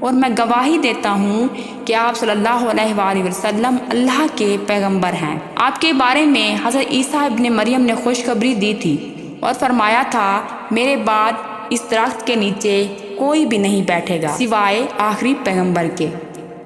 اور میں گواہی دیتا ہوں کہ آپ صلی اللہ علیہ وآلہ وسلم اللہ کے پیغمبر ہیں۔ آپ کے بارے میں حضرت عیسیٰ ابن مریم نے خوشخبری دی تھی اور فرمایا تھا میرے بعد اس درخت کے نیچے کوئی بھی نہیں بیٹھے گا سوائے آخری پیغمبر کے۔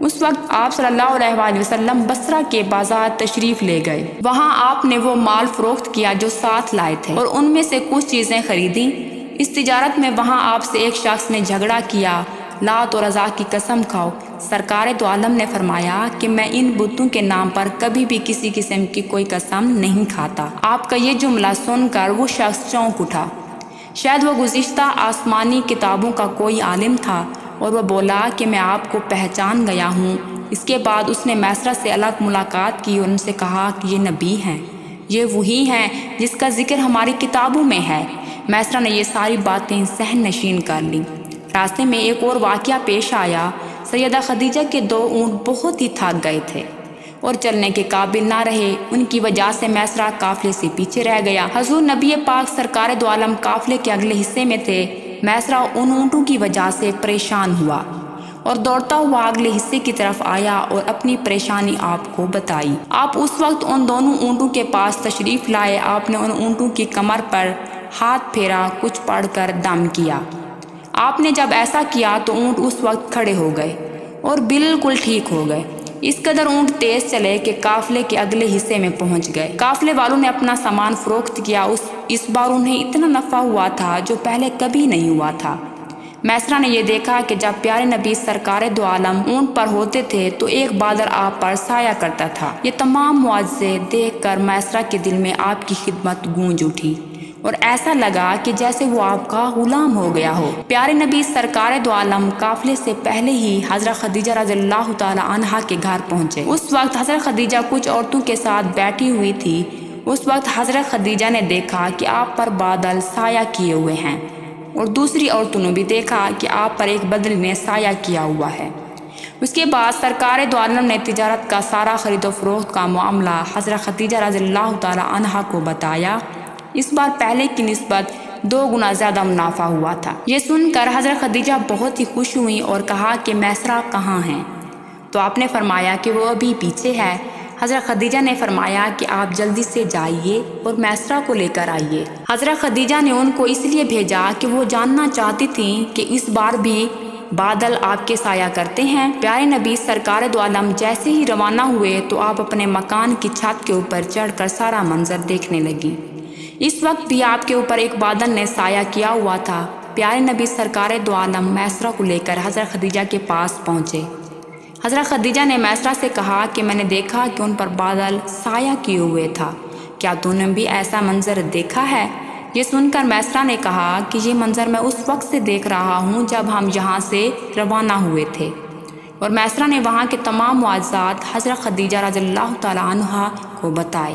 اس وقت آپ صلی اللہ علیہ وآلہ وسلم بصرہ کے بازار تشریف لے گئے۔ وہاں آپ نے وہ مال فروخت کیا جو ساتھ لائے تھے اور ان میں سے کچھ چیزیں خریدیں۔ اس تجارت میں وہاں آپ سے ایک شخص نے جھگڑا کیا، لات اور عزا کی قسم کھاؤ۔ سرکار دو عالم نے فرمایا کہ میں ان بتوں کے نام پر کبھی بھی کسی قسم کی کوئی قسم نہیں کھاتا۔ آپ کا یہ جملہ سن کر وہ شخص چونک اٹھا، شاید وہ گزشتہ آسمانی کتابوں کا کوئی عالم تھا، اور وہ بولا کہ میں آپ کو پہچان گیا ہوں۔ اس کے بعد اس نے میسرہ سے الگ ملاقات کی اور ان سے کہا کہ یہ نبی ہیں، یہ وہی ہیں جس کا ذکر ہماری کتابوں میں ہے۔ میسرہ نے یہ ساری باتیں ذہن نشین کر لیں۔ راستے میں ایک اور واقعہ پیش آیا۔ سیدہ خدیجہ کے 2 اونٹ بہت ہی تھک گئے تھے اور چلنے کے قابل نہ رہے۔ ان کی وجہ سے میسرہ قافلے سے پیچھے رہ گیا۔ حضور نبی پاک سرکار دو عالم قافلے کے اگلے حصے میں تھے۔ میسرہ ان اونٹوں کی وجہ سے پریشان ہوا اور دوڑتا ہوا اگلے حصے کی طرف آیا اور اپنی پریشانی آپ کو بتائی۔ آپ اس وقت ان دونوں اونٹوں کے پاس تشریف لائے۔ آپ نے ان اونٹوں کی کمر پر ہاتھ پھیرا، کچھ پڑھ کر دم کیا۔ آپ نے جب ایسا کیا تو اونٹ اس وقت کھڑے ہو گئے اور بالکل ٹھیک ہو گئے۔ اس قدر اونٹ تیز چلے کہ قافلے کے اگلے حصے میں پہنچ گئے۔ قافلے والوں نے اپنا سامان فروخت کیا۔ اس بار انہیں اتنا نفع ہوا تھا جو پہلے کبھی نہیں ہوا تھا۔ میسرہ نے یہ دیکھا کہ جب پیارے نبی سرکار دو عالم اونٹ پر ہوتے تھے تو ایک بادل آپ پر سایہ کرتا تھا۔ یہ تمام معجزے دیکھ کر میسرہ کے دل میں آپ کی خدمت گونج اٹھی اور ایسا لگا کہ جیسے وہ آپ کا غلام ہو گیا ہو۔ پیارے نبی سرکار دو عالم قافلے سے پہلے ہی حضرت خدیجہ رضی اللہ تعالی عنہا کے گھر پہنچے۔ اس وقت حضرت خدیجہ کچھ عورتوں کے ساتھ بیٹھی ہوئی تھی۔ اس وقت حضرت خدیجہ نے دیکھا کہ آپ پر بادل سایہ کیے ہوئے ہیں، اور دوسری عورتوں نے بھی دیکھا کہ آپ پر ایک بدل نے سایہ کیا ہوا ہے۔ اس کے بعد سرکار دو عالم نے تجارت کا سارا خرید و فروخت کا معاملہ حضرت خدیجہ رضی اللہ تعالی عنہا کو بتایا۔ اس بار پہلے کی نسبت 2 گنا زیادہ منافع ہوا تھا۔ یہ سن کر حضرت خدیجہ بہت ہی خوش ہوئی اور کہا کہ میسرہ کہاں ہیں؟ تو آپ نے فرمایا کہ وہ ابھی پیچھے ہے۔ حضرت خدیجہ نے فرمایا کہ آپ جلدی سے جائیے اور میسرہ کو لے کر آئیے۔ حضرت خدیجہ نے ان کو اس لیے بھیجا کہ وہ جاننا چاہتی تھیں کہ اس بار بھی بادل آپ کے سایہ کرتے ہیں۔ پیارے نبی سرکار دو عالم جیسے ہی روانہ ہوئے تو آپ اپنے مکان کی چھت کے اوپر چڑھ کر سارا منظر دیکھنے لگی۔ اس وقت بھی آپ کے اوپر ایک بادل نے سایہ کیا ہوا تھا۔ پیارے نبی سرکار دو عالم میسرہ کو لے کر حضرت خدیجہ کے پاس پہنچے۔ حضرت خدیجہ نے میسرہ سے کہا کہ میں نے دیکھا کہ ان پر بادل سایہ کیے ہوئے تھا، کیا تو نے بھی ایسا منظر دیکھا ہے؟ یہ سن کر میسرہ نے کہا کہ یہ منظر میں اس وقت سے دیکھ رہا ہوں جب ہم یہاں سے روانہ ہوئے تھے، اور میسرہ نے وہاں کے تمام معجزات حضرت خدیجہ رضی اللہ تعالی عنہا کو بتائے۔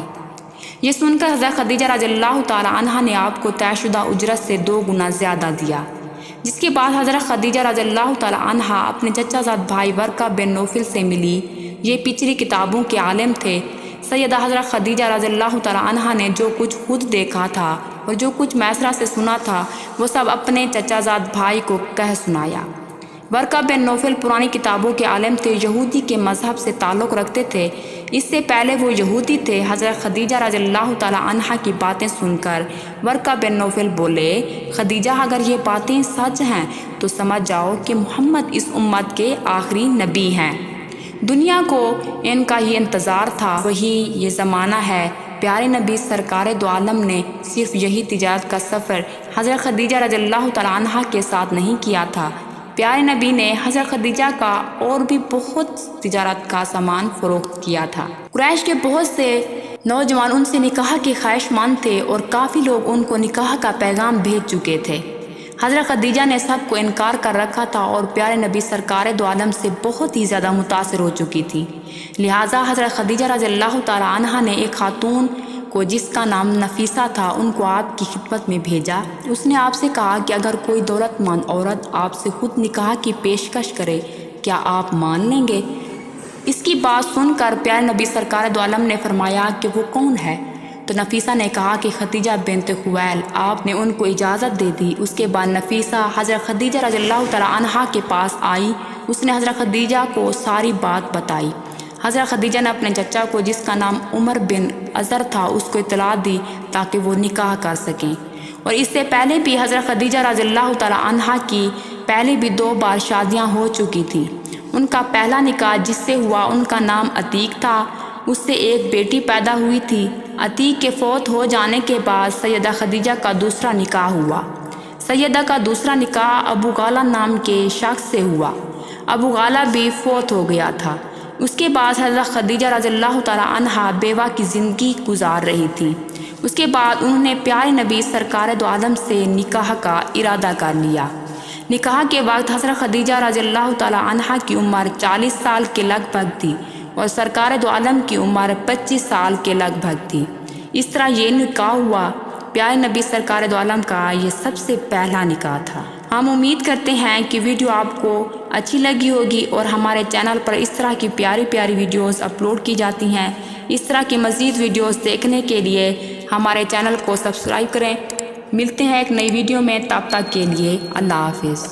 یہ سن کر حضرت خدیجہ رضی اللہ تعالی عنہا نے آپ کو طے شدہ اجرت سے 2 گنا زیادہ دیا، جس کے بعد حضرت خدیجہ رضی اللہ تعالی عنہا اپنے چچا زاد بھائی ورقہ بن نوفل سے ملی۔ یہ پچھلی کتابوں کے عالم تھے۔ سیدہ حضرت خدیجہ رضی اللہ تعالی عنہا نے جو کچھ خود دیکھا تھا اور جو کچھ میسرہ سے سنا تھا وہ سب اپنے چچا زاد بھائی کو کہہ سنایا۔ ورقہ بن نوفل پرانی کتابوں کے عالم تھے، یہودی کے مذہب سے تعلق رکھتے تھے۔ اس سے پہلے وہ یہودی تھے۔ حضرت خدیجہ رضی اللہ تعالی عنہا کی باتیں سن کر ورقہ بن نوفل بولے، خدیجہ اگر یہ باتیں سچ ہیں تو سمجھ جاؤ کہ محمد اس امت کے آخری نبی ہیں۔ دنیا کو ان کا ہی انتظار تھا، وہی یہ زمانہ ہے۔ پیارے نبی سرکار دو عالم نے صرف یہی تجارت کا سفر حضرت خدیجہ رضی اللہ تعالی عنہا کے ساتھ نہیں کیا تھا، پیارے نبی نے حضرت خدیجہ کا اور بھی بہت تجارت کا سامان فروخت کیا تھا۔ قریش کے بہت سے نوجوان ان سے نکاح کے خواہش مند تھے اور کافی لوگ ان کو نکاح کا پیغام بھیج چکے تھے۔ حضرت خدیجہ نے سب کو انکار کر رکھا تھا اور پیارے نبی سرکار دو عالم سے بہت ہی زیادہ متاثر ہو چکی تھی۔ لہٰذا حضرت خدیجہ رضی اللہ تعالی عنہا نے ایک خاتون کو جس کا نام نفیسہ تھا ان کو آپ کی خدمت میں بھیجا۔ اس نے آپ سے کہا کہ اگر کوئی دولت مند عورت آپ سے خود نکاح کی پیشکش کرے کیا آپ مان لیں گے؟ اس کی بات سن کر پیارے نبی سرکار دو عالم نے فرمایا کہ وہ کون ہے؟ تو نفیسہ نے کہا کہ خدیجہ بنت خویلد۔ آپ نے ان کو اجازت دے دی۔ اس کے بعد نفیسہ حضرت خدیجہ رضی اللہ تعالی عنہا کے پاس آئی اس نے حضرت خدیجہ کو ساری بات بتائی۔ حضرت خدیجہ نے اپنے چچا کو، جس کا نام عمر بن ازر تھا، اس کو اطلاع دی تاکہ وہ نکاح کر سکیں۔ اور اس سے پہلے بھی حضرت خدیجہ رضی اللہ تعالی عنہا کی پہلے بھی 2 بار شادیاں ہو چکی تھیں۔ ان کا پہلا نکاح جس سے ہوا ان کا نام عتیق تھا، اس سے ایک بیٹی پیدا ہوئی تھی۔ عتیق کے فوت ہو جانے کے بعد سیدہ خدیجہ کا دوسرا نکاح ہوا۔ سیدہ کا دوسرا نکاح ابو غالہ نام کے شخص سے ہوا۔ ابو غالہ بھی فوت ہو گیا تھا۔ اس کے بعد حضرت خدیجہ رضی اللہ تعالی عنہا بیوہ کی زندگی گزار رہی تھی۔ اس کے بعد انہوں نے پیارے نبی سرکار دو عالم سے نکاح کا ارادہ کر لیا۔ نکاح کے وقت حضرت خدیجہ رضی اللہ تعالی عنہا کی عمر 40 سال کے لگ بھگ تھی اور سرکار دو عالم کی عمر 25 سال کے لگ بھگ تھی۔ اس طرح یہ نکاح ہوا۔ پیارے نبی سرکار دو عالم کا یہ سب سے پہلا نکاح تھا۔ ہم امید کرتے ہیں کہ ویڈیو آپ کو اچھی لگی ہوگی اور ہمارے چینل پر اس طرح کی پیاری پیاری ویڈیوز اپلوڈ کی جاتی ہیں۔ اس طرح کی مزید ویڈیوز دیکھنے کے لیے ہمارے چینل کو سبسکرائب کریں۔ ملتے ہیں ایک نئی ویڈیو میں، تب تک کے لیے اللہ حافظ۔